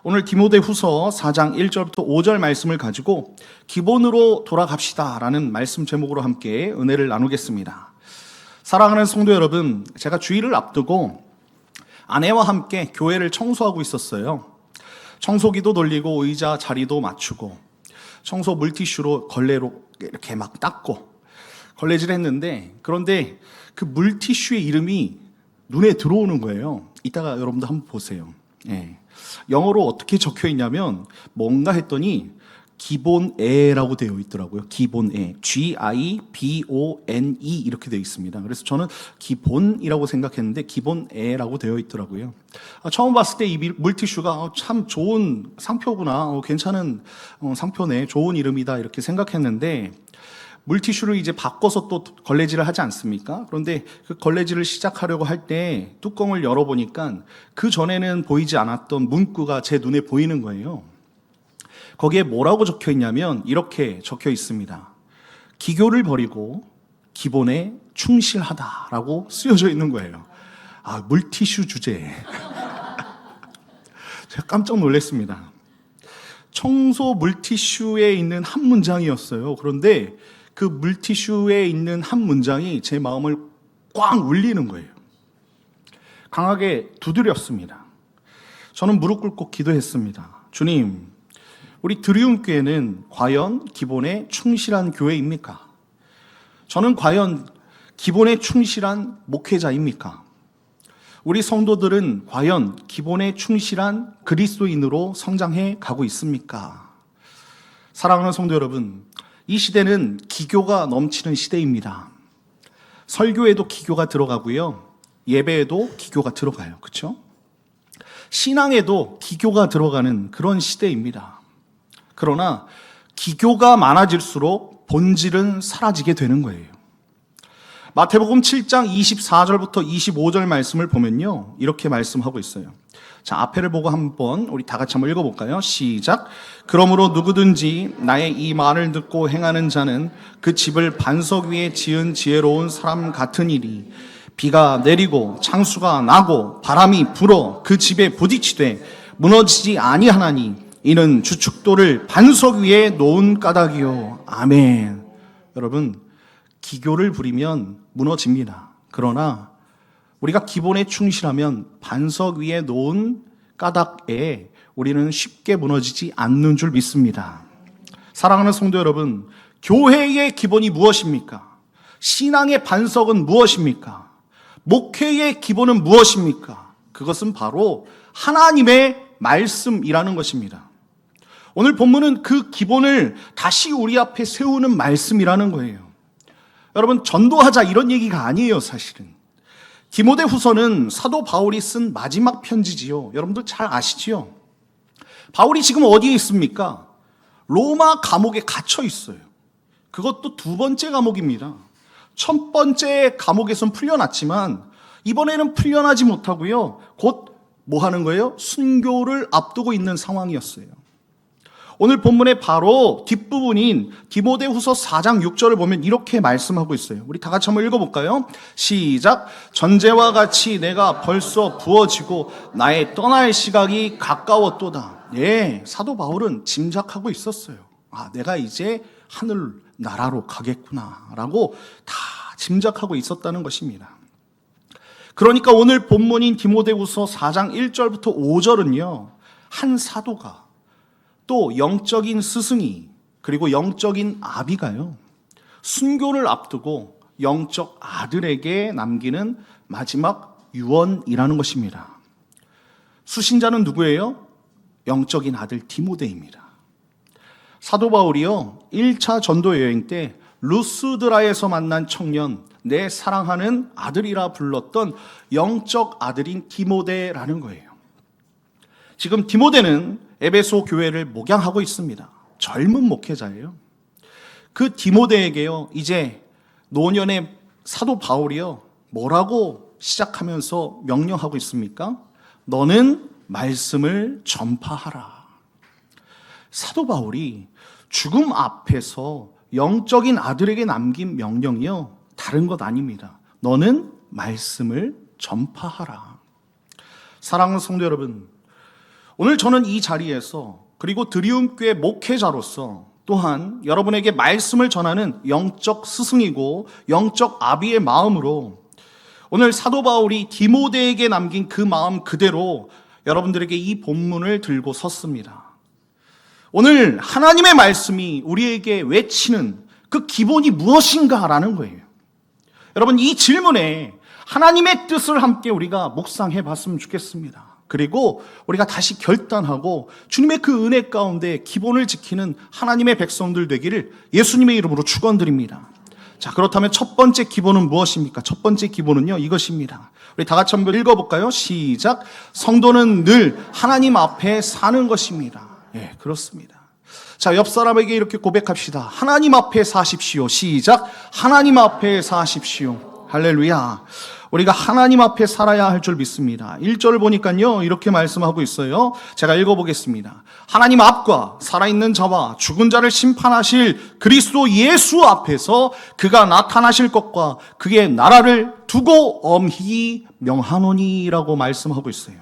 오늘 디모데후서 4장 1절부터 5절 말씀을 가지고 기본으로 돌아갑시다라는 말씀 제목으로 함께 은혜를 나누겠습니다. 사랑하는 성도 여러분, 제가 주일을 앞두고 아내와 함께 교회를 청소하고 있었어요. 청소기도 돌리고 의자 자리도 맞추고 청소 물티슈로 걸레로 이렇게 막 닦고 걸레질을 했는데, 그런데 그 물티슈의 이름이 눈에 들어오는 거예요. 이따가 여러분도 한번 보세요. 영어로 어떻게 적혀 있냐면 뭔가 했더니 기본에라고 되어 있더라고요. 기본에, G-I-B-O-N-E 이렇게 되어 있습니다. 그래서 저는 기본이라고 생각했는데 기본에라고 되어 있더라고요. 처음 봤을 때 이 물티슈가 참 좋은 상표구나, 괜찮은 상표네, 좋은 이름이다 이렇게 생각했는데, 물티슈를 이제 바꿔서 또 걸레질을 하지 않습니까? 그런데 그 걸레질을 시작하려고 할 때 뚜껑을 열어보니까 그 전에는 보이지 않았던 문구가 제 눈에 보이는 거예요. 거기에 뭐라고 적혀 있냐면 이렇게 적혀 있습니다. 기교를 버리고 기본에 충실하다라고 쓰여져 있는 거예요. 물티슈 주제. 제가 깜짝 놀랐습니다. 청소 물티슈에 있는 한 문장이었어요. 그런데 그 물티슈에 있는 한 문장이 제 마음을 꽉 울리는 거예요. 강하게 두드렸습니다. 저는 무릎 꿇고 기도했습니다. 주님, 우리 드리움교회는 과연 기본에 충실한 교회입니까? 저는 과연 기본에 충실한 목회자입니까? 우리 성도들은 과연 기본에 충실한 그리스도인으로 성장해 가고 있습니까? 사랑하는 성도 여러분, 이 시대는 기교가 넘치는 시대입니다. 설교에도 기교가 들어가고요, 예배에도 기교가 들어가요. 그렇죠? 신앙에도 기교가 들어가는 그런 시대입니다. 그러나 기교가 많아질수록 본질은 사라지게 되는 거예요. 마태복음 7장 24절부터 25절 말씀을 보면요, 이렇게 말씀하고 있어요. 자, 앞에를 보고 한번 우리 다 같이 한번 읽어볼까요? 시작. 그러므로 누구든지 나의 이 말을 듣고 행하는 자는 그 집을 반석 위에 지은 지혜로운 사람 같으니리. 비가 내리고 창수가 나고 바람이 불어 그 집에 부딪히되 무너지지 아니하나니 이는 주축돌을 반석 위에 놓은 까닭이요. 아멘. 여러분, 기교를 부리면 무너집니다. 그러나 우리가 기본에 충실하면 반석 위에 놓은 까닭에 우리는 쉽게 무너지지 않는 줄 믿습니다. 사랑하는 성도 여러분, 교회의 기본이 무엇입니까? 신앙의 반석은 무엇입니까? 목회의 기본은 무엇입니까? 그것은 바로 하나님의 말씀이라는 것입니다. 오늘 본문은 그 기본을 다시 우리 앞에 세우는 말씀이라는 거예요. 여러분, 전도하자 이런 얘기가 아니에요, 사실은. 디모데후서는 사도 바울이 쓴 마지막 편지지요. 여러분들 잘 아시지요? 바울이 지금 어디에 있습니까? 로마 감옥에 갇혀 있어요. 그것도 두 번째 감옥입니다. 첫 번째 감옥에선 풀려났지만 이번에는 풀려나지 못하고요, 곧 뭐 하는 거예요? 순교를 앞두고 있는 상황이었어요. 오늘 본문의 바로 뒷부분인 디모데후서 4장 6절을 보면 이렇게 말씀하고 있어요. 우리 다 같이 한번 읽어볼까요? 시작. 전제와 같이 내가 벌써 부어지고 나의 떠날 시각이 가까웠도다. 사도 바울은 짐작하고 있었어요. 내가 이제 하늘 나라로 가겠구나 라고 다 짐작하고 있었다는 것입니다. 그러니까 오늘 본문인 디모데후서 4장 1절부터 5절은요, 한 사도가 또 영적인 스승이 그리고 영적인 아비가요, 순교를 앞두고 영적 아들에게 남기는 마지막 유언이라는 것입니다. 수신자는 누구예요? 영적인 아들 디모데입니다. 사도 바울이요, 1차 전도 여행 때 루스드라에서 만난 청년, 내 사랑하는 아들이라 불렀던 영적 아들인 디모데라는 거예요. 지금 디모데는 에베소 교회를 목양하고 있습니다. 젊은 목회자예요. 그 디모데에게요, 이제 노년의 사도 바울이요, 뭐라고 시작하면서 명령하고 있습니까? 너는 말씀을 전파하라. 사도 바울이 죽음 앞에서 영적인 아들에게 남긴 명령이요, 다른 것 아닙니다. 너는 말씀을 전파하라. 사랑하는 성도 여러분, 오늘 저는 이 자리에서 그리고 드리움교회 목회자로서 또한 여러분에게 말씀을 전하는 영적 스승이고 영적 아비의 마음으로 오늘 사도 바울이 디모데에게 남긴 그 마음 그대로 여러분들에게 이 본문을 들고 섰습니다. 오늘 하나님의 말씀이 우리에게 외치는 그 기본이 무엇인가라는 거예요. 여러분, 이 질문에 하나님의 뜻을 함께 우리가 묵상해 봤으면 좋겠습니다. 그리고 우리가 다시 결단하고 주님의 그 은혜 가운데 기본을 지키는 하나님의 백성들 되기를 예수님의 이름으로 축원드립니다. 자, 그렇다면 첫 번째 기본은 무엇입니까? 첫 번째 기본은요, 이것입니다. 우리 다 같이 한번 읽어볼까요? 시작. 성도는 늘 하나님 앞에 사는 것입니다. 예, 그렇습니다. 자, 옆 사람에게 이렇게 고백합시다. 하나님 앞에 사십시오. 시작. 하나님 앞에 사십시오. 할렐루야. 우리가 하나님 앞에 살아야 할 줄 믿습니다. 1절을 보니까요, 이렇게 말씀하고 있어요. 제가 읽어보겠습니다. 하나님 앞과 살아있는 자와 죽은 자를 심판하실 그리스도 예수 앞에서 그가 나타나실 것과 그의 나라를 두고 엄히 명하노니라고 말씀하고 있어요.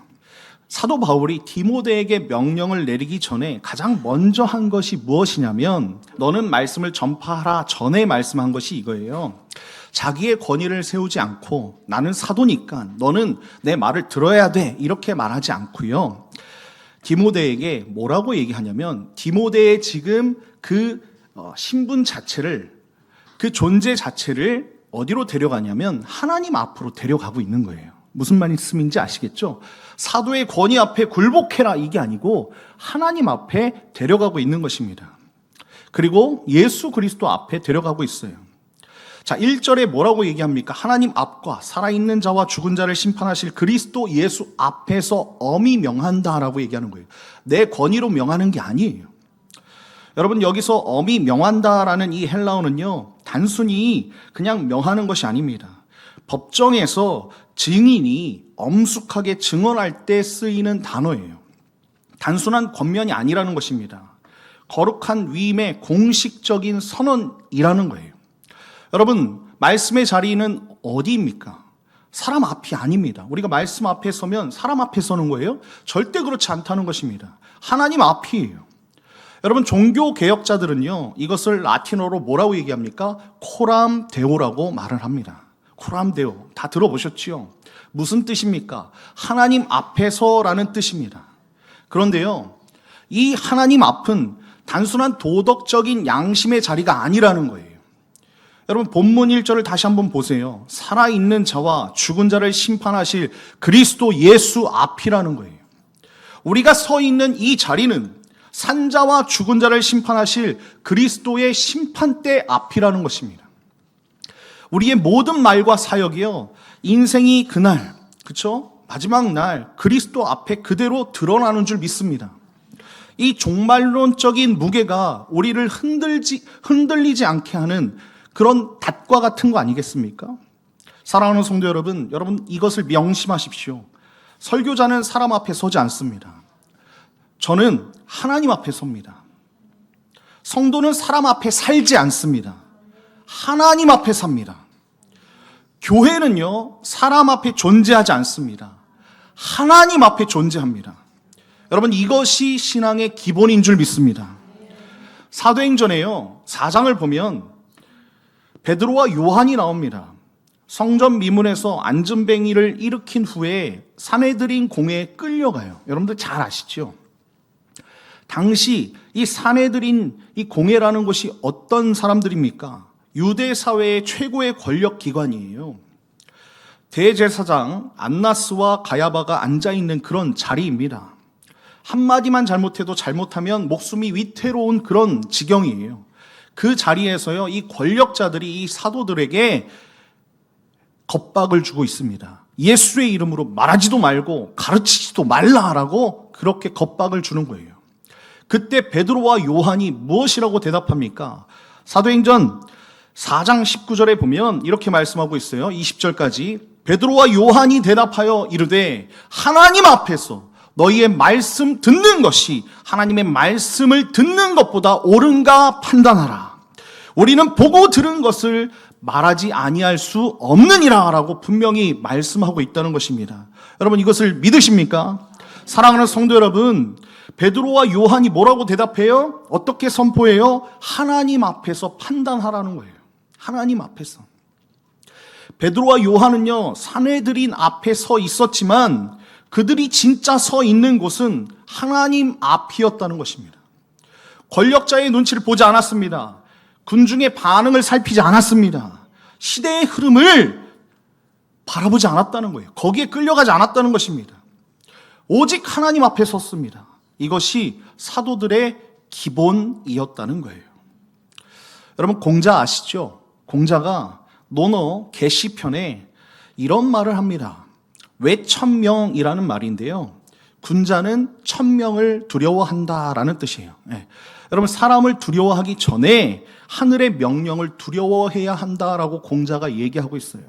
사도 바울이 디모데에게 명령을 내리기 전에 가장 먼저 한 것이 무엇이냐면, 너는 말씀을 전파하라 전에 말씀한 것이 이거예요. 자기의 권위를 세우지 않고 나는 사도니까 너는 내 말을 들어야 돼 이렇게 말하지 않고요. 디모데에게 뭐라고 얘기하냐면, 디모데의 지금 그 신분 자체를, 그 존재 자체를 어디로 데려가냐면 하나님 앞으로 데려가고 있는 거예요. 무슨 말씀인지 아시겠죠? 사도의 권위 앞에 굴복해라 이게 아니고 하나님 앞에 데려가고 있는 것입니다. 그리고 예수 그리스도 앞에 데려가고 있어요. 자, 1절에 뭐라고 얘기합니까? 하나님 앞과 살아있는 자와 죽은 자를 심판하실 그리스도 예수 앞에서 엄히 명한다라고 얘기하는 거예요. 내 권위로 명하는 게 아니에요. 여러분, 여기서 엄히 명한다라는 이 헬라어는요, 단순히 그냥 명하는 것이 아닙니다. 법정에서 증인이 엄숙하게 증언할 때 쓰이는 단어예요. 단순한 권면이 아니라는 것입니다. 거룩한 위임의 공식적인 선언이라는 거예요. 여러분, 말씀의 자리는 어디입니까? 사람 앞이 아닙니다. 우리가 말씀 앞에 서면 사람 앞에 서는 거예요? 절대 그렇지 않다는 것입니다. 하나님 앞이에요. 여러분, 종교 개혁자들은요, 이것을 라틴어로 뭐라고 얘기합니까? 코람 데오라고 말을 합니다. 코람 데오. 다 들어보셨지요? 무슨 뜻입니까? 하나님 앞에서라는 뜻입니다. 그런데요, 이 하나님 앞은 단순한 도덕적인 양심의 자리가 아니라는 거예요. 여러분, 본문 1절을 다시 한번 보세요. 살아있는 자와 죽은 자를 심판하실 그리스도 예수 앞이라는 거예요. 우리가 서 있는 이 자리는 산자와 죽은 자를 심판하실 그리스도의 심판대 앞이라는 것입니다. 우리의 모든 말과 사역이요, 인생이 그날, 그쵸? 마지막 날 그리스도 앞에 그대로 드러나는 줄 믿습니다. 이 종말론적인 무게가 우리를 흔들리지 않게 하는 그런 닷과 같은 거 아니겠습니까? 사랑하는 성도 여러분, 이것을 명심하십시오. 설교자는 사람 앞에 서지 않습니다. 저는 하나님 앞에 섭니다. 성도는 사람 앞에 살지 않습니다. 하나님 앞에 삽니다. 교회는요, 사람 앞에 존재하지 않습니다. 하나님 앞에 존재합니다. 여러분, 이것이 신앙의 기본인 줄 믿습니다. 사도행전에요, 4장을 보면 베드로와 요한이 나옵니다. 성전 미문에서 안전뱅이를 일으킨 후에 사내들인 공회에 끌려가요. 여러분들 잘 아시죠? 당시 이 사내들인 이 공회라는 곳이 어떤 사람들입니까? 유대 사회의 최고의 권력 기관이에요. 대제사장 안나스와 가야바가 앉아있는 그런 자리입니다. 한마디만 잘못하면 목숨이 위태로운 그런 지경이에요. 그 자리에서요, 이 권력자들이 이 사도들에게 겁박을 주고 있습니다. 예수의 이름으로 말하지도 말고 가르치지도 말라라고 그렇게 겁박을 주는 거예요. 그때 베드로와 요한이 무엇이라고 대답합니까? 사도행전 4장 19절에 보면 이렇게 말씀하고 있어요. 20절까지. 베드로와 요한이 대답하여 이르되 하나님 앞에서 너희의 말씀 듣는 것이 하나님의 말씀을 듣는 것보다 옳은가 판단하라. 우리는 보고 들은 것을 말하지 아니할 수 없느니라 라고 분명히 말씀하고 있다는 것입니다. 여러분, 이것을 믿으십니까? 사랑하는 성도 여러분, 베드로와 요한이 뭐라고 대답해요? 어떻게 선포해요? 하나님 앞에서 판단하라는 거예요. 하나님 앞에서. 베드로와 요한은요, 사내들인 앞에 서 있었지만 그들이 진짜 서 있는 곳은 하나님 앞이었다는 것입니다. 권력자의 눈치를 보지 않았습니다. 군중의 반응을 살피지 않았습니다. 시대의 흐름을 바라보지 않았다는 거예요. 거기에 끌려가지 않았다는 것입니다. 오직 하나님 앞에 섰습니다. 이것이 사도들의 기본이었다는 거예요. 여러분, 공자 아시죠? 공자가 논어 계시편에 이런 말을 합니다. 외천명이라는 말인데요, 군자는 천명을 두려워한다라는 뜻이에요. 네. 여러분, 사람을 두려워하기 전에 하늘의 명령을 두려워해야 한다라고 공자가 얘기하고 있어요.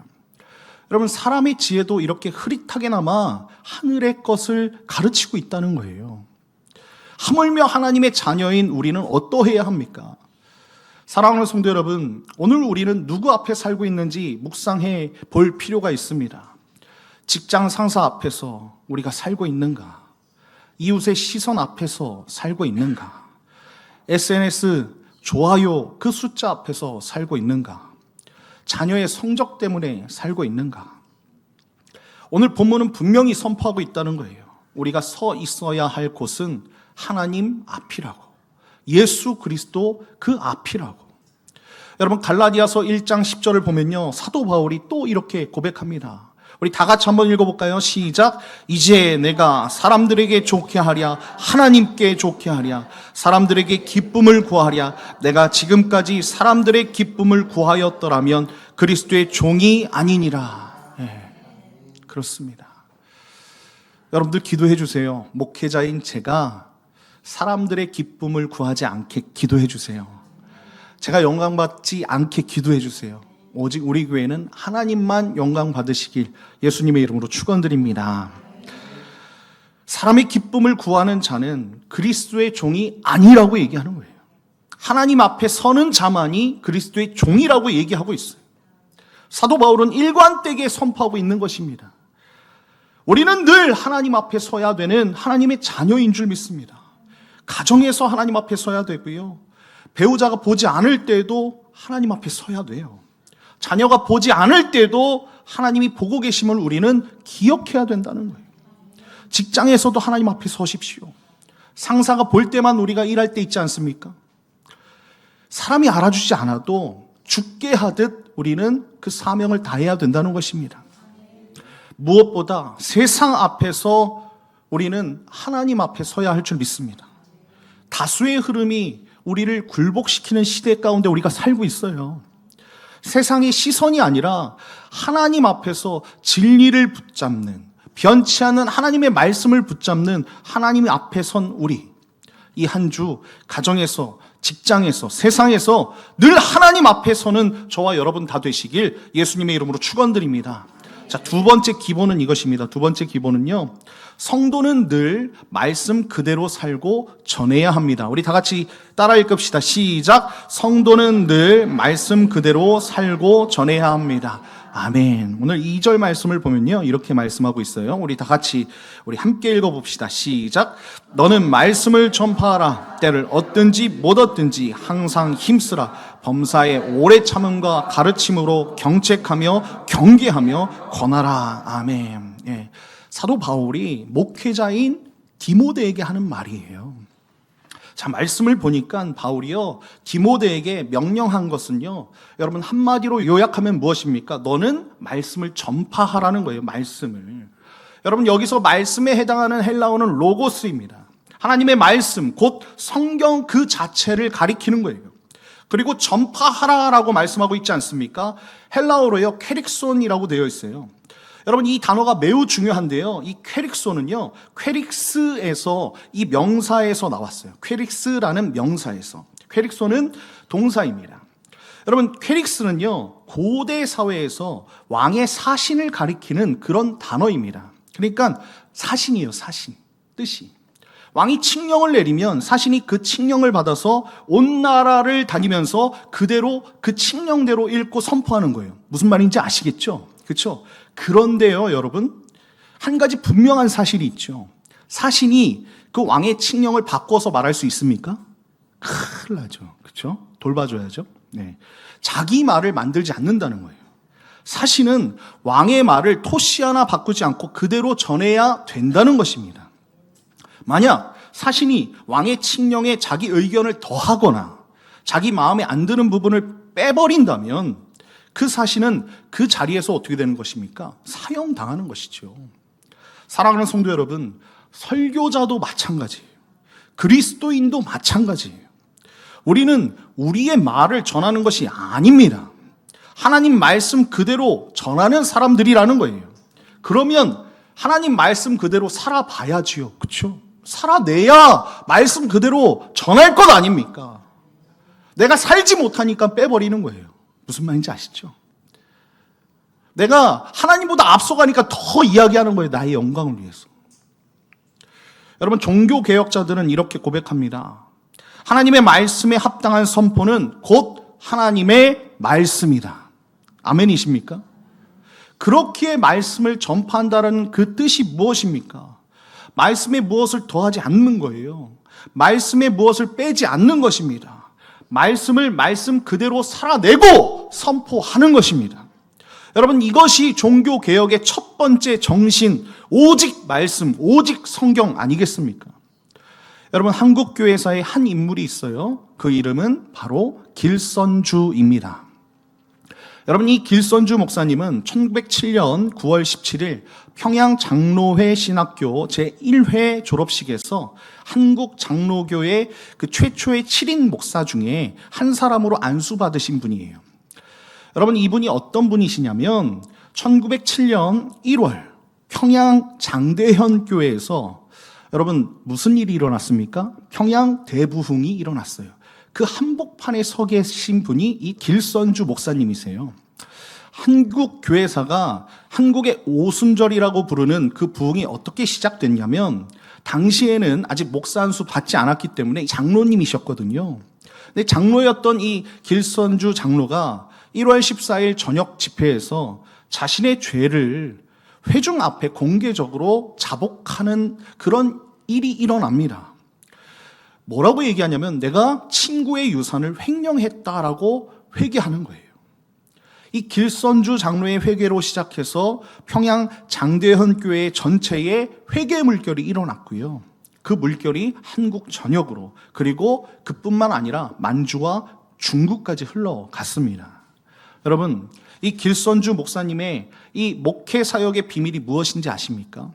여러분, 사람의 지혜도 이렇게 흐릿하게나마 하늘의 것을 가르치고 있다는 거예요. 하물며 하나님의 자녀인 우리는 어떠해야 합니까? 사랑하는 성도 여러분, 오늘 우리는 누구 앞에 살고 있는지 묵상해 볼 필요가 있습니다. 직장 상사 앞에서 우리가 살고 있는가? 이웃의 시선 앞에서 살고 있는가? SNS 좋아요 그 숫자 앞에서 살고 있는가? 자녀의 성적 때문에 살고 있는가? 오늘 본문은 분명히 선포하고 있다는 거예요. 우리가 서 있어야 할 곳은 하나님 앞이라고, 예수 그리스도 그 앞이라고. 여러분, 갈라디아서 1장 10절을 보면요, 사도 바울이 또 이렇게 고백합니다. 우리 다 같이 한번 읽어볼까요? 시작. 이제 내가 사람들에게 좋게 하랴, 하나님께 좋게 하랴, 사람들에게 기쁨을 구하랴. 내가 지금까지 사람들의 기쁨을 구하였더라면 그리스도의 종이 아니니라. 네, 그렇습니다. 여러분들 기도해 주세요. 목회자인 제가 사람들의 기쁨을 구하지 않게 기도해 주세요. 제가 영광받지 않게 기도해 주세요. 오직 우리 교회는 하나님만 영광 받으시길 예수님의 이름으로 축원드립니다. 사람의 기쁨을 구하는 자는 그리스도의 종이 아니라고 얘기하는 거예요. 하나님 앞에 서는 자만이 그리스도의 종이라고 얘기하고 있어요. 사도 바울은 일관되게 선포하고 있는 것입니다. 우리는 늘 하나님 앞에 서야 되는 하나님의 자녀인 줄 믿습니다. 가정에서 하나님 앞에 서야 되고요, 배우자가 보지 않을 때도 하나님 앞에 서야 돼요. 자녀가 보지 않을 때도 하나님이 보고 계심을 우리는 기억해야 된다는 거예요. 직장에서도 하나님 앞에 서십시오. 상사가 볼 때만 우리가 일할 때 있지 않습니까? 사람이 알아주지 않아도 죽게 하듯 우리는 그 사명을 다해야 된다는 것입니다. 무엇보다 세상 앞에서 우리는 하나님 앞에 서야 할 줄 믿습니다. 다수의 흐름이 우리를 굴복시키는 시대 가운데 우리가 살고 있어요. 세상의 시선이 아니라 하나님 앞에서 진리를 붙잡는, 변치 않는 하나님의 말씀을 붙잡는 하나님 앞에 선 우리, 이 한 주 가정에서, 직장에서, 세상에서 늘 하나님 앞에 서는 저와 여러분 다 되시길 예수님의 이름으로 축원드립니다. 자, 두 번째 기본은 이것입니다. 두 번째 기본은요, 성도는 늘 말씀 그대로 살고 전해야 합니다. 우리 다 같이 따라 읽읍시다. 시작. 성도는 늘 말씀 그대로 살고 전해야 합니다. 아멘. 오늘 2절 말씀을 보면요, 이렇게 말씀하고 있어요. 우리 다 같이 우리 함께 읽어봅시다. 시작. 너는 말씀을 전파하라. 때를 얻든지 못 얻든지 항상 힘쓰라. 범사에 오래 참음과 가르침으로 경책하며 경계하며 권하라. 아멘. 예. 사도 바울이 목회자인 디모데에게 하는 말이에요. 자, 말씀을 보니까 바울이요, 디모데에게 명령한 것은요, 여러분 한마디로 요약하면 무엇입니까? 너는 말씀을 전파하라는 거예요. 말씀을. 여러분, 여기서 말씀에 해당하는 헬라어는 로고스입니다. 하나님의 말씀, 곧 성경 그 자체를 가리키는 거예요. 그리고 전파하라라고 말씀하고 있지 않습니까? 헬라어로요, 퀘릭손이라고 되어 있어요. 여러분, 이 단어가 매우 중요한데요, 이 퀘릭소는요, 퀘릭스에서, 이 명사에서 나왔어요. 퀘릭스라는 명사에서. 퀘릭소는 동사입니다. 여러분, 퀘릭스는요, 고대 사회에서 왕의 사신을 가리키는 그런 단어입니다. 그러니까 사신이에요. 사신, 뜻이. 왕이 칙령을 내리면 사신이 그 칙령을 받아서 온 나라를 다니면서 그대로 그 칙령대로 읽고 선포하는 거예요. 무슨 말인지 아시겠죠? 그렇죠? 그런데요, 여러분, 한 가지 분명한 사실이 있죠. 사신이 그 왕의 칙령을 바꿔서 말할 수 있습니까? 큰일 나죠. 그렇죠? 돌봐줘야죠. 네. 자기 말을 만들지 않는다는 거예요. 사신은 왕의 말을 토시 하나 바꾸지 않고 그대로 전해야 된다는 것입니다. 만약 사신이 왕의 칙령에 자기 의견을 더하거나 자기 마음에 안 드는 부분을 빼버린다면 그 사신은 그 자리에서 어떻게 되는 것입니까? 사형당하는 것이죠. 사랑하는 성도 여러분, 설교자도 마찬가지예요. 그리스도인도 마찬가지예요. 우리는 우리의 말을 전하는 것이 아닙니다. 하나님 말씀 그대로 전하는 사람들이라는 거예요. 그러면 하나님 말씀 그대로 살아봐야지요. 그렇죠? 살아내야 말씀 그대로 전할 것 아닙니까? 내가 살지 못하니까 빼버리는 거예요. 무슨 말인지 아시죠? 내가 하나님보다 앞서가니까 더 이야기하는 거예요. 나의 영광을 위해서. 여러분, 종교개혁자들은 이렇게 고백합니다. 하나님의 말씀에 합당한 선포는 곧 하나님의 말씀이다. 아멘이십니까? 그렇기에 말씀을 전파한다는 그 뜻이 무엇입니까? 말씀에 무엇을 더하지 않는 거예요. 말씀에 무엇을 빼지 않는 것입니다. 말씀을 말씀 그대로 살아내고 선포하는 것입니다. 여러분, 이것이 종교개혁의 첫 번째 정신, 오직 말씀, 오직 성경 아니겠습니까? 여러분, 한국교회사에 한 인물이 있어요. 그 이름은 바로 길선주입니다. 여러분, 이 길선주 목사님은 1907년 9월 17일 평양 장로회 신학교 제1회 졸업식에서 한국 장로교회 그 최초의 7인 목사 중에 한 사람으로 안수받으신 분이에요. 여러분, 이분이 어떤 분이시냐면 1907년 1월 평양 장대현 교회에서 여러분 무슨 일이 일어났습니까? 평양 대부흥이 일어났어요. 그 한복판에 서 계신 분이 이 길선주 목사님이세요. 한국 교회사가 한국의 오순절이라고 부르는 그 부흥이 어떻게 시작됐냐면 당시에는 아직 목사 안수 받지 않았기 때문에 장로님이셨거든요. 근데 장로였던 이 길선주 장로가 1월 14일 저녁 집회에서 자신의 죄를 회중 앞에 공개적으로 자복하는 그런 일이 일어납니다. 뭐라고 얘기하냐면 내가 친구의 유산을 횡령했다라고 회개하는 거예요. 이 길선주 장로의 회개로 시작해서 평양 장대현 교회 전체에 회개 물결이 일어났고요. 그 물결이 한국 전역으로 그리고 그뿐만 아니라 만주와 중국까지 흘러갔습니다. 여러분, 이 길선주 목사님의 이 목회 사역의 비밀이 무엇인지 아십니까?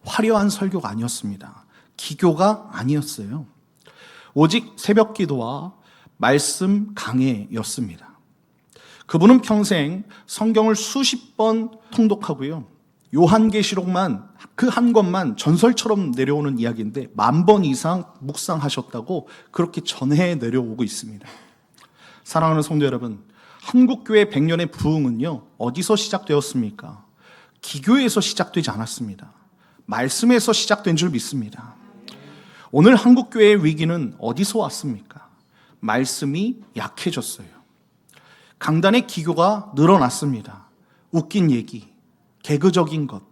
화려한 설교가 아니었습니다. 기교가 아니었어요. 오직 새벽 기도와 말씀 강해였습니다. 그분은 평생 성경을 수십 번 통독하고요. 요한계시록만 그 한 권만 전설처럼 내려오는 이야기인데 10,000번 이상 묵상하셨다고 그렇게 전해 내려오고 있습니다. 사랑하는 성도 여러분, 한국교회 100년의 부흥은요, 어디서 시작되었습니까? 기교에서 시작되지 않았습니다. 말씀에서 시작된 줄 믿습니다. 오늘 한국교회의 위기는 어디서 왔습니까? 말씀이 약해졌어요. 강단의 기교가 늘어났습니다. 웃긴 얘기, 개그적인 것.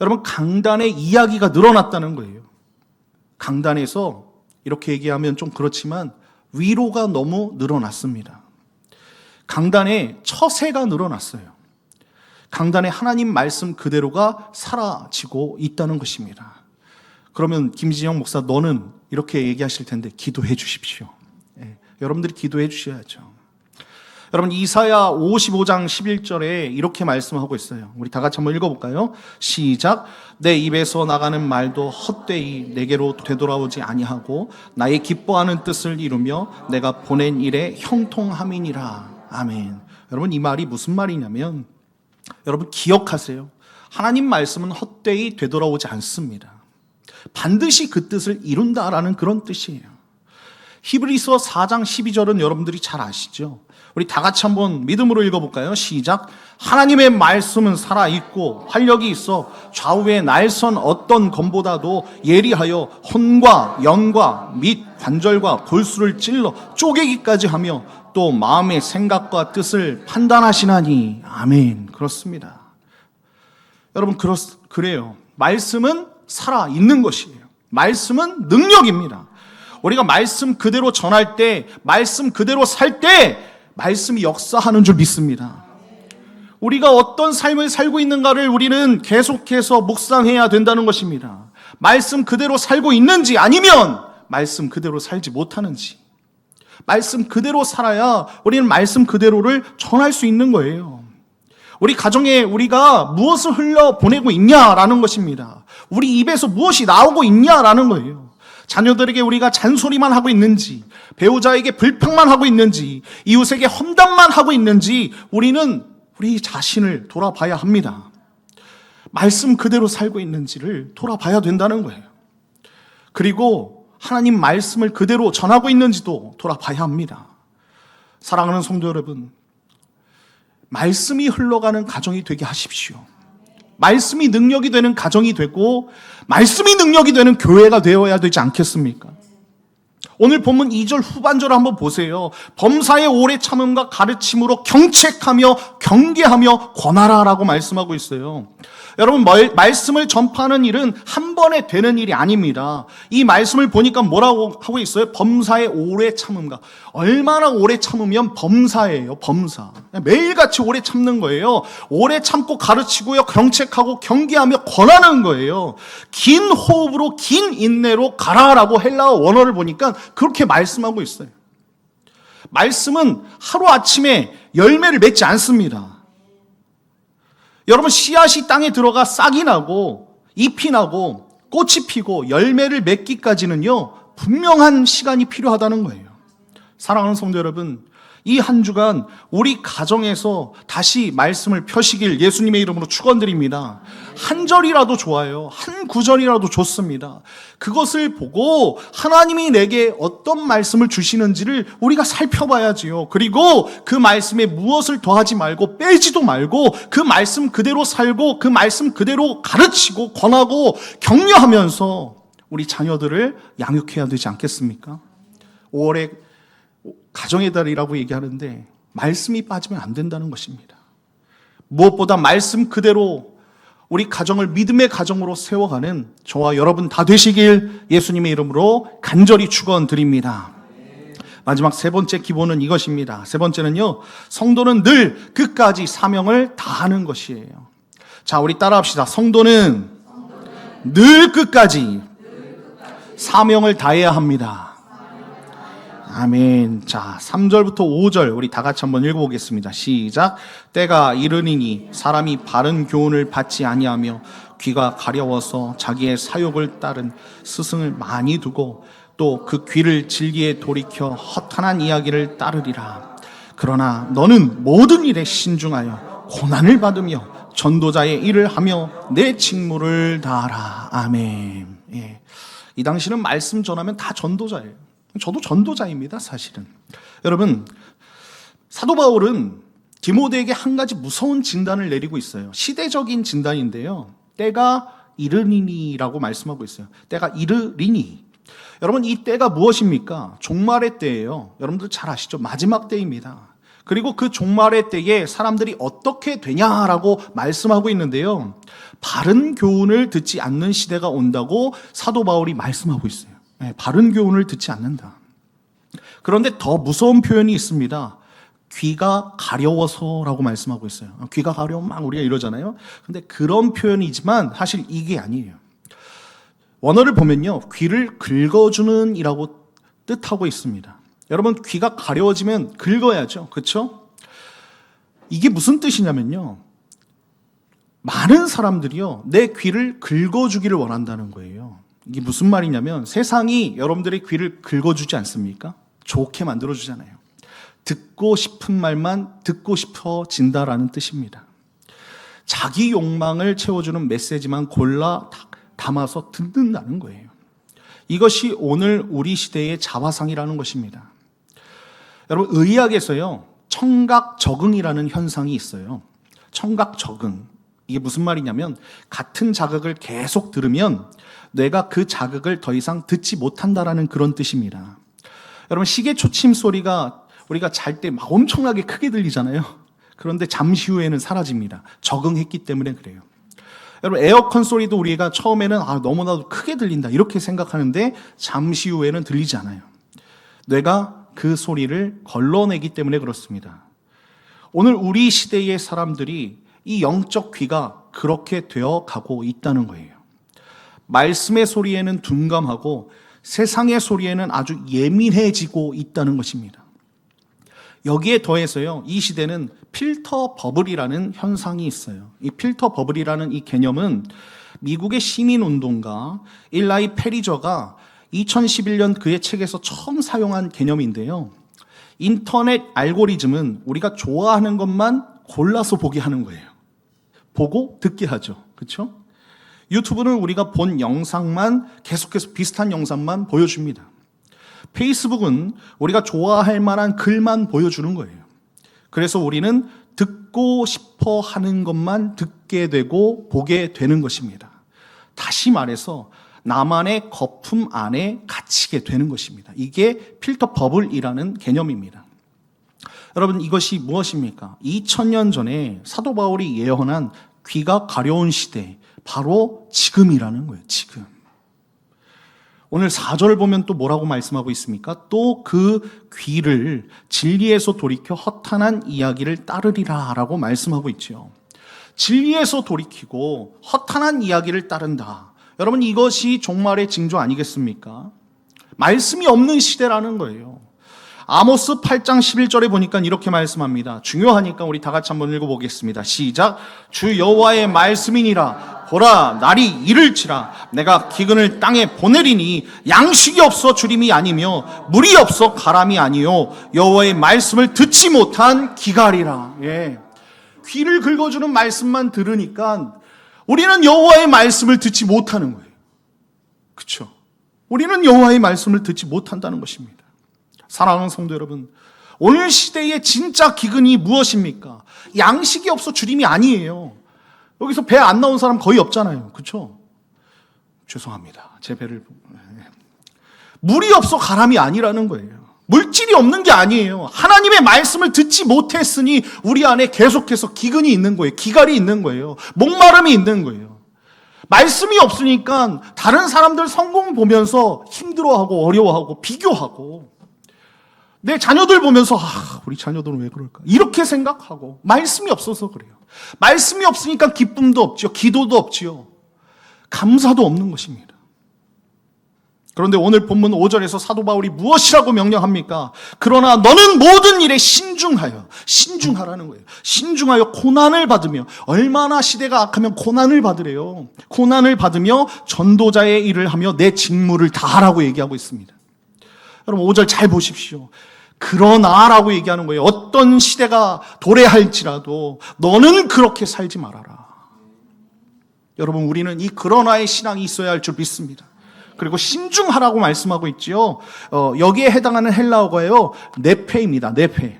여러분, 강단의 이야기가 늘어났다는 거예요. 강단에서 이렇게 얘기하면 좀 그렇지만 위로가 너무 늘어났습니다. 강단에 처세가 늘어났어요. 강단에 하나님 말씀 그대로가 사라지고 있다는 것입니다. 그러면 김진영 목사, 너는 이렇게 얘기하실 텐데 기도해 주십시오. 예, 여러분들이 기도해 주셔야죠. 여러분, 이사야 55장 11절에 이렇게 말씀하고 있어요. 우리 다 같이 한번 읽어볼까요? 시작. 내 입에서 나가는 말도 헛되이 내게로 되돌아오지 아니하고 나의 기뻐하는 뜻을 이루며 내가 보낸 일에 형통함이니라. 아멘. 여러분, 이 말이 무슨 말이냐면 여러분 기억하세요. 하나님 말씀은 헛되이 되돌아오지 않습니다. 반드시 그 뜻을 이룬다라는 그런 뜻이에요. 히브리서 4장 12절은 여러분들이 잘 아시죠? 우리 다 같이 한번 믿음으로 읽어볼까요? 시작. 하나님의 말씀은 살아있고 활력이 있어 좌우의 날선 어떤 검보다도 예리하여 혼과 영과 및 관절과 골수를 찔러 쪼개기까지 하며 또 마음의 생각과 뜻을 판단하시나니. 아멘. 그렇습니다. 여러분, 그래요. 말씀은 살아 있는 것이에요. 말씀은 능력입니다. 우리가 말씀 그대로 전할 때, 말씀 그대로 살 때 말씀이 역사하는 줄 믿습니다. 우리가 어떤 삶을 살고 있는가를 우리는 계속해서 묵상해야 된다는 것입니다. 말씀 그대로 살고 있는지, 아니면 말씀 그대로 살지 못하는지. 말씀 그대로 살아야 우리는 말씀 그대로를 전할 수 있는 거예요. 우리 가정에 우리가 무엇을 흘려보내고 있냐라는 것입니다. 우리 입에서 무엇이 나오고 있냐라는 거예요. 자녀들에게 우리가 잔소리만 하고 있는지, 배우자에게 불평만 하고 있는지, 이웃에게 험담만 하고 있는지 우리는 우리 자신을 돌아봐야 합니다. 말씀 그대로 살고 있는지를 돌아봐야 된다는 거예요. 그리고 하나님 말씀을 그대로 전하고 있는지도 돌아봐야 합니다. 사랑하는 성도 여러분, 말씀이 흘러가는 가정이 되게 하십시오. 말씀이 능력이 되는 가정이 되고 말씀이 능력이 되는 교회가 되어야 되지 않겠습니까? 오늘 본문 2절 후반절을 한번 보세요. 범사의 오래 참음과 가르침으로 경책하며 경계하며 권하라라고 말씀하고 있어요. 여러분, 말씀을 전파하는 일은 한 번에 되는 일이 아닙니다. 이 말씀을 보니까 뭐라고 하고 있어요? 범사의 오래 참음과. 얼마나 오래 참으면 범사예요, 범사. 매일같이 오래 참는 거예요. 오래 참고 가르치고요, 경책하고 경계하며 권하는 거예요. 긴 호흡으로, 긴 인내로 가라라고 헬라어 원어를 보니까 그렇게 말씀하고 있어요. 말씀은 하루아침에 열매를 맺지 않습니다. 여러분, 씨앗이 땅에 들어가 싹이 나고 잎이 나고 꽃이 피고 열매를 맺기까지는요, 분명한 시간이 필요하다는 거예요. 사랑하는 성도 여러분, 이 한 주간 우리 가정에서 다시 말씀을 펴시길 예수님의 이름으로 축원드립니다. 한 절이라도 좋아요. 한 구절이라도 좋습니다. 그것을 보고 하나님이 내게 어떤 말씀을 주시는지를 우리가 살펴봐야지요. 그리고 그 말씀에 무엇을 더하지 말고 빼지도 말고 그 말씀 그대로 살고 그 말씀 그대로 가르치고 권하고 격려하면서 우리 자녀들을 양육해야 되지 않겠습니까? 5월에 가정의 달이라고 얘기하는데 말씀이 빠지면 안 된다는 것입니다. 무엇보다 말씀 그대로 우리 가정을 믿음의 가정으로 세워가는 저와 여러분 다 되시길 예수님의 이름으로 간절히 축원드립니다. 마지막 세 번째 기본은 이것입니다. 세 번째는요, 성도는 늘 끝까지 사명을 다하는 것이에요. 자, 우리 따라합시다. 성도는 늘 끝까지 사명을 다해야 합니다. 아멘. 자, 3절부터 5절 우리 다 같이 한번 읽어보겠습니다. 시작. 때가 이르니니 사람이 바른 교훈을 받지 아니하며 귀가 가려워서 자기의 사욕을 따른 스승을 많이 두고 또 그 귀를 진리에 돌이켜 허탄한 이야기를 따르리라. 그러나 너는 모든 일에 신중하여 고난을 받으며 전도자의 일을 하며 내 직무를 다하라. 아멘. 예. 이 당시는 말씀 전하면 다 전도자예요. 저도 전도자입니다, 사실은. 여러분, 사도 바울은 디모데에게 한 가지 무서운 진단을 내리고 있어요. 시대적인 진단인데요. 때가 이르니라고 말씀하고 있어요. 때가 이르리니. 여러분, 이 때가 무엇입니까? 종말의 때예요. 여러분들 잘 아시죠? 마지막 때입니다. 그리고 그 종말의 때에 사람들이 어떻게 되냐라고 말씀하고 있는데요. 바른 교훈을 듣지 않는 시대가 온다고 사도 바울이 말씀하고 있어요. 네, 바른 교훈을 듣지 않는다. 그런데 더 무서운 표현이 있습니다. 귀가 가려워서라고 말씀하고 있어요. 귀가 가려우면 막 우리가 이러잖아요. 근데 그런 표현이지만 사실 이게 아니에요. 원어를 보면요, 귀를 긁어주는 이라고 뜻하고 있습니다. 여러분, 귀가 가려워지면 긁어야죠. 그렇죠? 이게 무슨 뜻이냐면요, 많은 사람들이요, 내 귀를 긁어주기를 원한다는 거예요. 이게 무슨 말이냐면, 세상이 여러분들의 귀를 긁어주지 않습니까? 좋게 만들어주잖아요. 듣고 싶은 말만 듣고 싶어진다라는 뜻입니다. 자기 욕망을 채워주는 메시지만 골라 담아서 듣는다는 거예요. 이것이 오늘 우리 시대의 자화상이라는 것입니다. 여러분, 의학에서요, 청각 적응이라는 현상이 있어요. 청각 적응. 이게 무슨 말이냐면, 같은 자극을 계속 들으면 뇌가 그 자극을 더 이상 듣지 못한다라는 그런 뜻입니다. 여러분, 시계 초침 소리가 우리가 잘 때 막 엄청나게 크게 들리잖아요. 그런데 잠시 후에는 사라집니다. 적응했기 때문에 그래요. 여러분, 에어컨 소리도 우리가 처음에는 너무나도 크게 들린다 이렇게 생각하는데 잠시 후에는 들리지 않아요. 뇌가 그 소리를 걸러내기 때문에 그렇습니다. 오늘 우리 시대의 사람들이 이 영적 귀가 그렇게 되어 가고 있다는 거예요. 말씀의 소리에는 둔감하고 세상의 소리에는 아주 예민해지고 있다는 것입니다. 여기에 더해서요, 이 시대는 필터 버블이라는 현상이 있어요. 이 필터 버블이라는 이 개념은 미국의 시민운동가 일라이 페리저가 2011년 그의 책에서 처음 사용한 개념인데요. 인터넷 알고리즘은 우리가 좋아하는 것만 골라서 보게 하는 거예요. 보고 듣게 하죠. 그렇죠? 유튜브는 우리가 본 영상만 계속해서 비슷한 영상만 보여줍니다. 페이스북은 우리가 좋아할 만한 글만 보여주는 거예요. 그래서 우리는 듣고 싶어 하는 것만 듣게 되고 보게 되는 것입니다. 다시 말해서 나만의 거품 안에 갇히게 되는 것입니다. 이게 필터 버블이라는 개념입니다. 여러분, 이것이 무엇입니까? 2000년 전에 사도 바울이 예언한 귀가 가려운 시대, 바로 지금이라는 거예요. 지금. 오늘 4절 보면 또 뭐라고 말씀하고 있습니까? 또 그 귀를 진리에서 돌이켜 허탄한 이야기를 따르리라 라고 말씀하고 있죠. 진리에서 돌이키고 허탄한 이야기를 따른다. 여러분, 이것이 종말의 징조 아니겠습니까? 말씀이 없는 시대라는 거예요. 아모스 8장 11절에 보니까 이렇게 말씀합니다. 중요하니까 우리 다 같이 한번 읽어보겠습니다. 시작. 주 여호와의 말씀이니라. 보라, 날이 이를지라. 내가 기근을 땅에 보내리니 양식이 없어 주림이 아니며 물이 없어 가람이 아니요 여호와의 말씀을 듣지 못한 기갈이라. 예. 귀를 긁어주는 말씀만 들으니까 우리는 여호와의 말씀을 듣지 못하는 거예요. 그렇죠? 우리는 여호와의 말씀을 듣지 못한다는 것입니다. 사랑하는 성도 여러분, 오늘 시대의 진짜 기근이 무엇입니까? 양식이 없어 주림이 아니에요. 여기서 배 안 나온 사람 거의 없잖아요. 그렇죠? 죄송합니다. 제 배를. 물이 없어 가람이 아니라는 거예요. 물질이 없는 게 아니에요. 하나님의 말씀을 듣지 못했으니 우리 안에 계속해서 기근이 있는 거예요. 기갈이 있는 거예요. 목마름이 있는 거예요. 말씀이 없으니까 다른 사람들 성공 보면서 힘들어하고 어려워하고 비교하고 내 자녀들 보면서 우리 자녀들은 왜 그럴까? 이렇게 생각하고 말씀이 없어서 그래요. 말씀이 없으니까 기쁨도 없죠. 기도도 없지요. 감사도 없는 것입니다. 그런데 오늘 본문 5절에서 사도 바울이 무엇이라고 명령합니까? 그러나 너는 모든 일에 신중하라는 거예요. 신중하여 고난을 받으며, 얼마나 시대가 악하면 고난을 받으래요. 고난을 받으며 전도자의 일을 하며 내 직무를 다하라고 얘기하고 있습니다. 여러분 5절 잘 보십시오. 그러나라고 얘기하는 거예요. 어떤 시대가 도래할지라도 너는 그렇게 살지 말아라. 여러분, 우리는 이 그러나의 신앙이 있어야 할 줄 믿습니다. 그리고 신중하라고 말씀하고 있지요. 여기에 해당하는 헬라어가요, 네페입니다. 네페.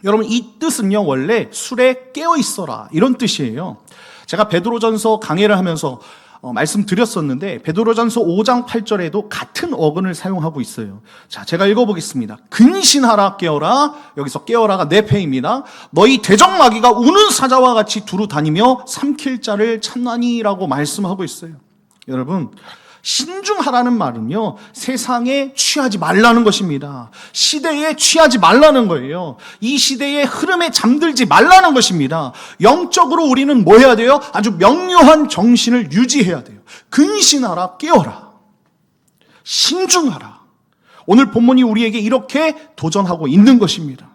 여러분, 이 뜻은요, 원래 술에 깨어 있어라 이런 뜻이에요. 제가 베드로전서 강해를 하면서 말씀드렸었는데 베드로전서 5장 8절에도 같은 어근을 사용하고 있어요. 자, 제가 읽어보겠습니다. 근신하라 깨어라. 여기서 깨어라가 네페입니다. 너희 대적마귀가 우는 사자와 같이 두루 다니며 삼킬 자를 찾나니라고 말씀하고 있어요. 여러분, 신중하라는 말은요, 세상에 취하지 말라는 것입니다. 시대에 취하지 말라는 거예요. 이 시대의 흐름에 잠들지 말라는 것입니다. 영적으로 우리는 뭐 해야 돼요? 아주 명료한 정신을 유지해야 돼요. 근신하라, 깨어라, 신중하라. 오늘 본문이 우리에게 이렇게 도전하고 있는 것입니다.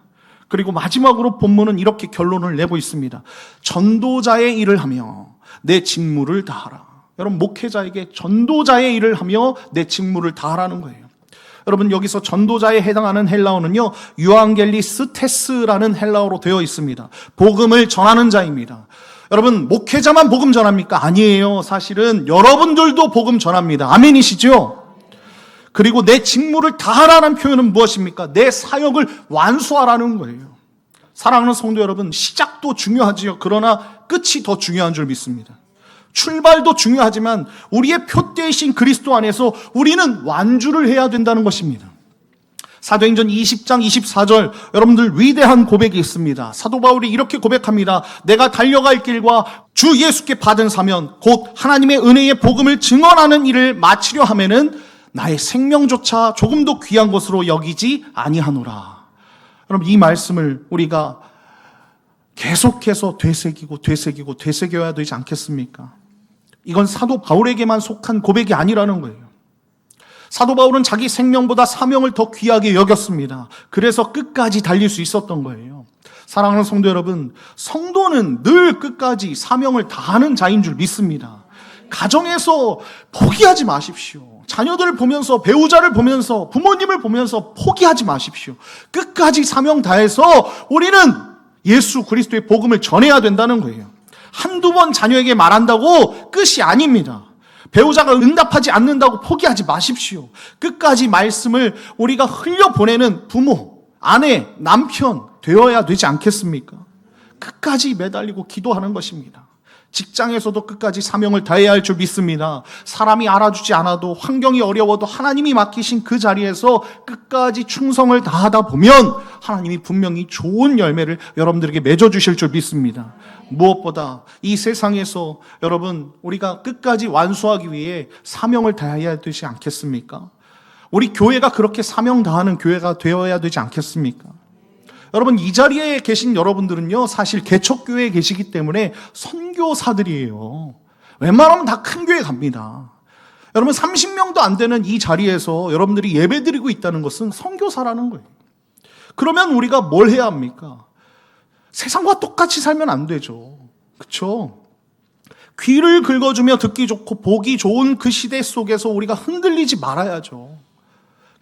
그리고 마지막으로 본문은 이렇게 결론을 내고 있습니다. 전도자의 일을 하며 내 직무를 다하라. 여러분, 목회자에게 전도자의 일을 하며 내 직무를 다하라는 거예요. 여러분, 여기서 전도자에 해당하는 헬라어는요, 유앙겔리스테스라는 헬라어로 되어 있습니다. 복음을 전하는 자입니다. 여러분, 목회자만 복음 전합니까? 아니에요. 사실은 여러분들도 복음 전합니다. 아멘이시죠? 그리고 내 직무를 다하라는 표현은 무엇입니까? 내 사역을 완수하라는 거예요. 사랑하는 성도 여러분, 시작도 중요하지요. 그러나 끝이 더 중요한 줄 믿습니다. 출발도 중요하지만 우리의 표대이신 그리스도 안에서 우리는 완주를 해야 된다는 것입니다. 사도행전 20장 24절 여러분들 위대한 고백이 있습니다. 사도 바울이 이렇게 고백합니다. 내가 달려갈 길과 주 예수께 받은 사면 곧 하나님의 은혜의 복음을 증언하는 일을 마치려 하면은 나의 생명조차 조금도 귀한 것으로 여기지 아니하노라. 여러분 이 말씀을 우리가 계속해서 되새기어야 되지 않겠습니까? 이건 사도 바울에게만 속한 고백이 아니라는 거예요. 사도 바울은 자기 생명보다 사명을 더 귀하게 여겼습니다. 그래서 끝까지 달릴 수 있었던 거예요. 사랑하는 성도 여러분, 성도는 늘 끝까지 사명을 다하는 자인 줄 믿습니다. 가정에서 포기하지 마십시오. 자녀들을 보면서, 배우자를 보면서, 부모님을 보면서 포기하지 마십시오. 끝까지 사명 다해서 우리는 예수 그리스도의 복음을 전해야 된다는 거예요. 한두 번 자녀에게 말한다고 끝이 아닙니다. 배우자가 응답하지 않는다고 포기하지 마십시오. 끝까지 말씀을 우리가 흘려보내는 부모, 아내, 남편 되어야 되지 않겠습니까? 끝까지 매달리고 기도하는 것입니다. 직장에서도 끝까지 사명을 다해야 할 줄 믿습니다. 사람이 알아주지 않아도, 환경이 어려워도 하나님이 맡기신 그 자리에서 끝까지 충성을 다하다 보면 하나님이 분명히 좋은 열매를 여러분들에게 맺어주실 줄 믿습니다. 무엇보다 이 세상에서 여러분 우리가 끝까지 완수하기 위해 사명을 다해야 되지 않겠습니까? 우리 교회가 그렇게 사명 다하는 교회가 되어야 되지 않겠습니까? 여러분 이 자리에 계신 여러분들은요 사실 개척교회에 계시기 때문에 선교사들이에요. 웬만하면 다 큰 교회 갑니다. 여러분 30명도 안 되는 이 자리에서 여러분들이 예배드리고 있다는 것은 선교사라는 거예요. 그러면 우리가 뭘 해야 합니까? 세상과 똑같이 살면 안 되죠. 그렇죠? 귀를 긁어주며 듣기 좋고 보기 좋은 그 시대 속에서 우리가 흔들리지 말아야죠.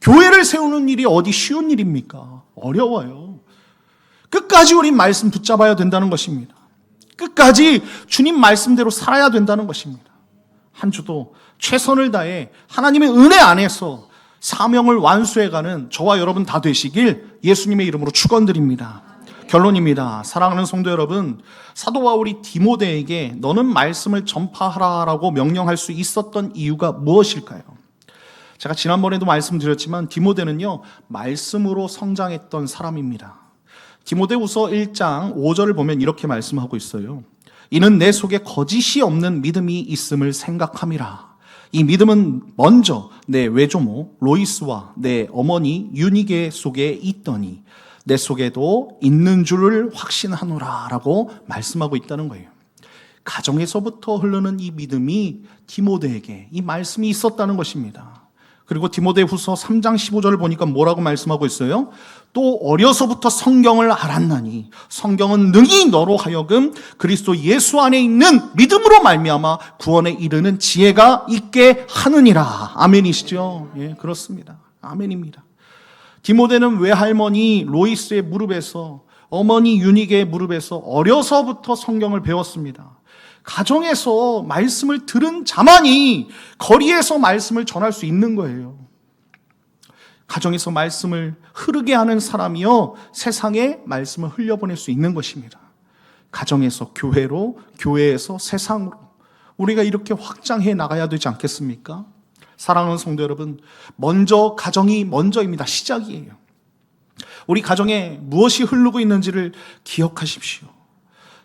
교회를 세우는 일이 어디 쉬운 일입니까? 어려워요. 끝까지 우린 말씀 붙잡아야 된다는 것입니다. 끝까지 주님 말씀대로 살아야 된다는 것입니다. 한 주도 최선을 다해 하나님의 은혜 안에서 사명을 완수해가는 저와 여러분 다 되시길 예수님의 이름으로 축원드립니다. 결론입니다. 사랑하는 성도 여러분, 사도 바울이 디모데에게 너는 말씀을 전파하라라고 명령할 수 있었던 이유가 무엇일까요? 제가 지난번에도 말씀드렸지만 디모데는요 말씀으로 성장했던 사람입니다. 디모데후서 1장 5절을 보면 이렇게 말씀하고 있어요. 이는 내 속에 거짓이 없는 믿음이 있음을 생각함이라. 이 믿음은 먼저 내 외조모 로이스와 내 어머니 유니게 속에 있더니 내 속에도 있는 줄을 확신하노라 라고 말씀하고 있다는 거예요. 가정에서부터 흐르는 이 믿음이 디모데에게 이 말씀이 있었다는 것입니다. 그리고 디모데후서 3장 15절을 보니까 뭐라고 말씀하고 있어요? 또 어려서부터 성경을 알았나니 성경은 능히 너로 하여금 그리스도 예수 안에 있는 믿음으로 말미암아 구원에 이르는 지혜가 있게 하느니라. 아멘이시죠? 예, 그렇습니다. 아멘입니다. 디모데는 외할머니 로이스의 무릎에서, 어머니 유니게의 무릎에서 어려서부터 성경을 배웠습니다. 가정에서 말씀을 들은 자만이 거리에서 말씀을 전할 수 있는 거예요. 가정에서 말씀을 흐르게 하는 사람이요 세상에 말씀을 흘려보낼 수 있는 것입니다. 가정에서 교회로, 교회에서 세상으로 우리가 이렇게 확장해 나가야 되지 않겠습니까? 사랑하는 성도 여러분, 먼저 가정이 먼저입니다. 시작이에요. 우리 가정에 무엇이 흐르고 있는지를 기억하십시오.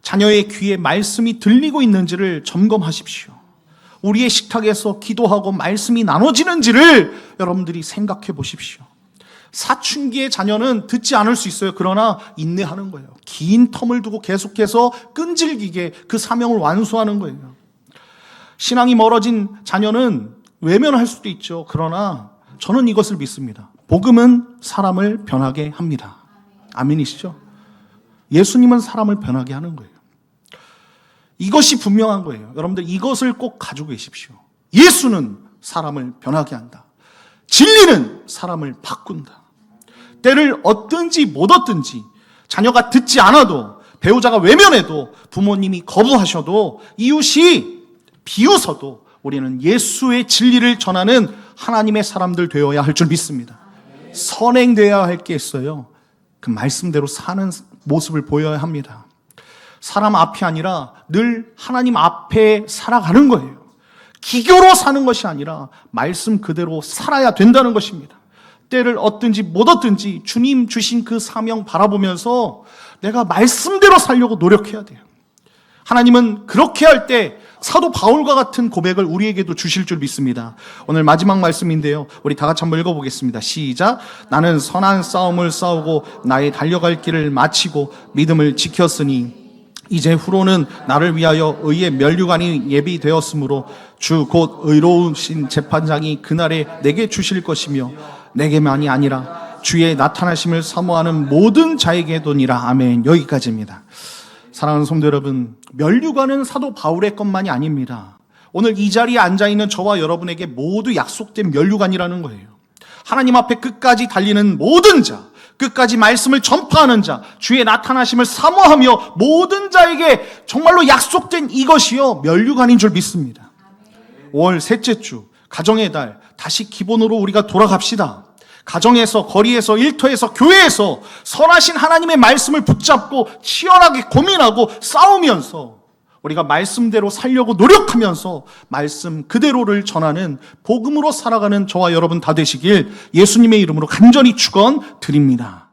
자녀의 귀에 말씀이 들리고 있는지를 점검하십시오. 우리의 식탁에서 기도하고 말씀이 나눠지는지를 여러분들이 생각해 보십시오. 사춘기의 자녀는 듣지 않을 수 있어요. 그러나 인내하는 거예요. 긴 텀을 두고 계속해서 끈질기게 그 사명을 완수하는 거예요. 신앙이 멀어진 자녀는 외면할 수도 있죠. 그러나 저는 이것을 믿습니다. 복음은 사람을 변하게 합니다. 아멘이시죠? 예수님은 사람을 변하게 하는 거예요. 이것이 분명한 거예요. 여러분들 이것을 꼭 가지고 계십시오. 예수는 사람을 변하게 한다. 진리는 사람을 바꾼다. 때를 얻든지 못 얻든지 자녀가 듣지 않아도 배우자가 외면해도 부모님이 거부하셔도 이웃이 비웃어도 우리는 예수의 진리를 전하는 하나님의 사람들 되어야 할 줄 믿습니다. 선행되어야 할 게 있어요. 그 말씀대로 사는 모습을 보여야 합니다. 사람 앞이 아니라 늘 하나님 앞에 살아가는 거예요. 기교로 사는 것이 아니라 말씀 그대로 살아야 된다는 것입니다. 특대를 얻든지 못 얻든지 주님 주신 그 사명 바라보면서 내가 말씀대로 살려고 노력해야 돼요. 하나님은 그렇게 할 때 사도 바울과 같은 고백을 우리에게도 주실 줄 믿습니다. 오늘 마지막 말씀인데요. 우리 다 같이 한번 읽어보겠습니다. 시작. 나는 선한 싸움을 싸우고 나의 달려갈 길을 마치고 믿음을 지켰으니 이제 후로는 나를 위하여 의의 면류관이 예비되었으므로 주 곧 의로우신 재판장이 그날에 내게 주실 것이며 내게만이 아니라 주의 나타나심을 사모하는 모든 자에게도니라. 아멘. 여기까지입니다. 사랑하는 성도 여러분, 면류관은 사도 바울의 것만이 아닙니다. 오늘 이 자리에 앉아있는 저와 여러분에게 모두 약속된 면류관이라는 거예요. 하나님 앞에 끝까지 달리는 모든 자, 끝까지 말씀을 전파하는 자, 주의 나타나심을 사모하며 모든 자에게 정말로 약속된 이것이요 면류관인 줄 믿습니다. 5월 셋째 주, 가정의 달, 다시 기본으로 우리가 돌아갑시다. 가정에서, 거리에서, 일터에서, 교회에서 선하신 하나님의 말씀을 붙잡고 치열하게 고민하고 싸우면서 우리가 말씀대로 살려고 노력하면서 말씀 그대로를 전하는 복음으로 살아가는 저와 여러분 다 되시길 예수님의 이름으로 간절히 축원드립니다.